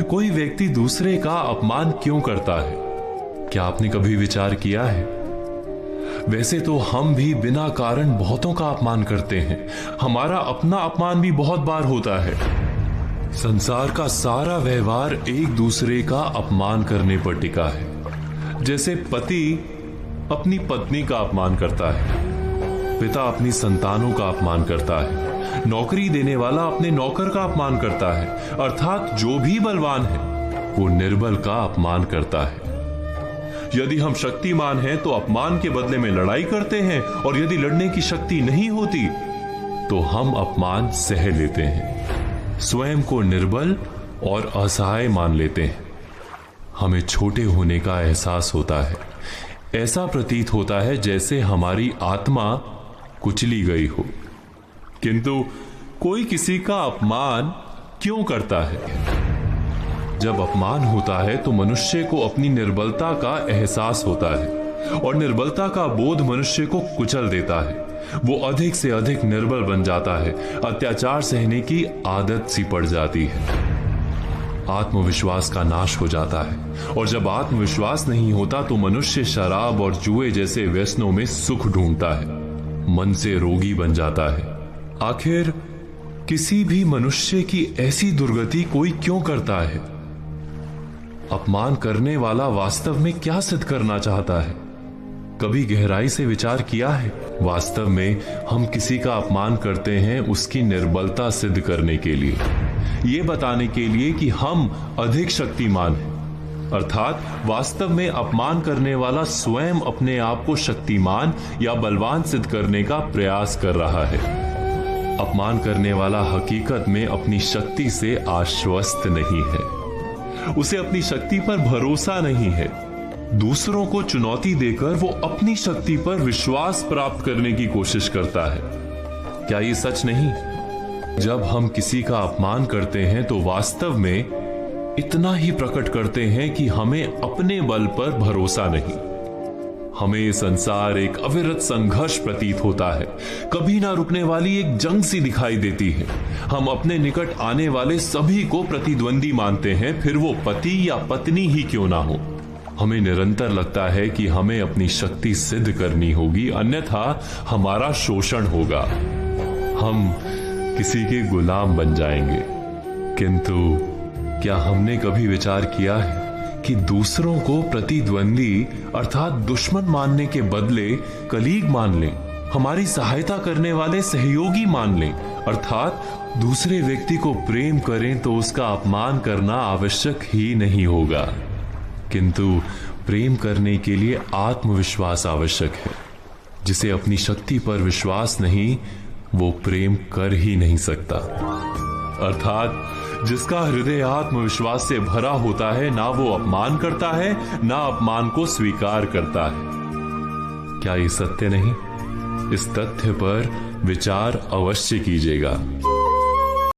कोई व्यक्ति दूसरे का अपमान क्यों करता है? क्या आपने कभी विचार किया है? वैसे तो हम भी बिना कारण बहुतों का अपमान करते हैं। हमारा अपना अपमान भी बहुत बार होता है। संसार का सारा व्यवहार एक दूसरे का अपमान करने पर टिका है। जैसे पति अपनी पत्नी का अपमान करता है, पिता अपनी संतानों का अपमान करता है, नौकरी देने वाला अपने नौकर का अपमान करता है, अर्थात जो भी बलवान है वो निर्बल का अपमान करता है। यदि हम शक्तिमान हैं तो अपमान के बदले में लड़ाई करते हैं, और यदि लड़ने की शक्ति नहीं होती तो हम अपमान सह लेते हैं, स्वयं को निर्बल और असहाय मान लेते हैं। हमें छोटे होने का एहसास होता है। ऐसा प्रतीत होता है जैसे हमारी आत्मा कुचली गई हो। किंतु कोई किसी का अपमान क्यों करता है? जब अपमान होता है तो मनुष्य को अपनी निर्बलता का एहसास होता है, और निर्बलता का बोध मनुष्य को कुचल देता है। वो अधिक से अधिक निर्बल बन जाता है, अत्याचार सहने की आदत सी पड़ जाती है। आत्मविश्वास का नाश हो जाता है, और जब आत्मविश्वास नहीं होता तो मनुष्य शराब और जुए जैसे व्यसनों में सुख ढूंढता है, मन से रोगी बन जाता है। आखिर किसी भी मनुष्य की ऐसी दुर्गति कोई क्यों करता है? अपमान करने वाला वास्तव में क्या सिद्ध करना चाहता है? कभी गहराई से विचार किया है? वास्तव में हम किसी का अपमान करते हैं उसकी निर्बलता सिद्ध करने के लिए, ये बताने के लिए कि हम अधिक शक्तिमान हैं। अर्थात वास्तव में अपमान करने वाला स्वयं अपने आप को शक्तिमान या बलवान सिद्ध करने का प्रयास कर रहा है। अपमान करने वाला हकीकत में अपनी शक्ति से आश्वस्त नहीं है, उसे अपनी शक्ति पर भरोसा नहीं है। दूसरों को चुनौती देकर वो अपनी शक्ति पर विश्वास प्राप्त करने की कोशिश करता है। क्या ये सच नहीं? जब हम किसी का अपमान करते हैं तो वास्तव में इतना ही प्रकट करते हैं कि हमें अपने बल पर भरोसा नहीं। हमें ये संसार एक अविरत संघर्ष प्रतीत होता है, कभी ना रुकने वाली एक जंग सी दिखाई देती है। हम अपने निकट आने वाले सभी को प्रतिद्वंदी मानते हैं, फिर वो पति या पत्नी ही क्यों ना हो। हमें निरंतर लगता है कि हमें अपनी शक्ति सिद्ध करनी होगी, अन्यथा हमारा शोषण होगा, हम किसी के गुलाम बन जाएंगे। किंतु क्या हमने कभी विचार किया है कि दूसरों को प्रतिद्वंदी अर्थात दुश्मन मानने के बदले कलीग मान लें, हमारी सहायता करने वाले सहयोगी मान लें, अर्थात दूसरे व्यक्ति को प्रेम करें तो उसका अपमान करना आवश्यक ही नहीं होगा। किंतु प्रेम करने के लिए आत्मविश्वास आवश्यक है। जिसे अपनी शक्ति पर विश्वास नहीं, वो प्रेम कर ही नहीं सकता। अर्थात जिसका हृदय आत्मविश्वास से भरा होता है, ना वो अपमान करता है, ना अपमान को स्वीकार करता है। क्या ये सत्य नहीं? इस तथ्य पर विचार अवश्य कीजिएगा।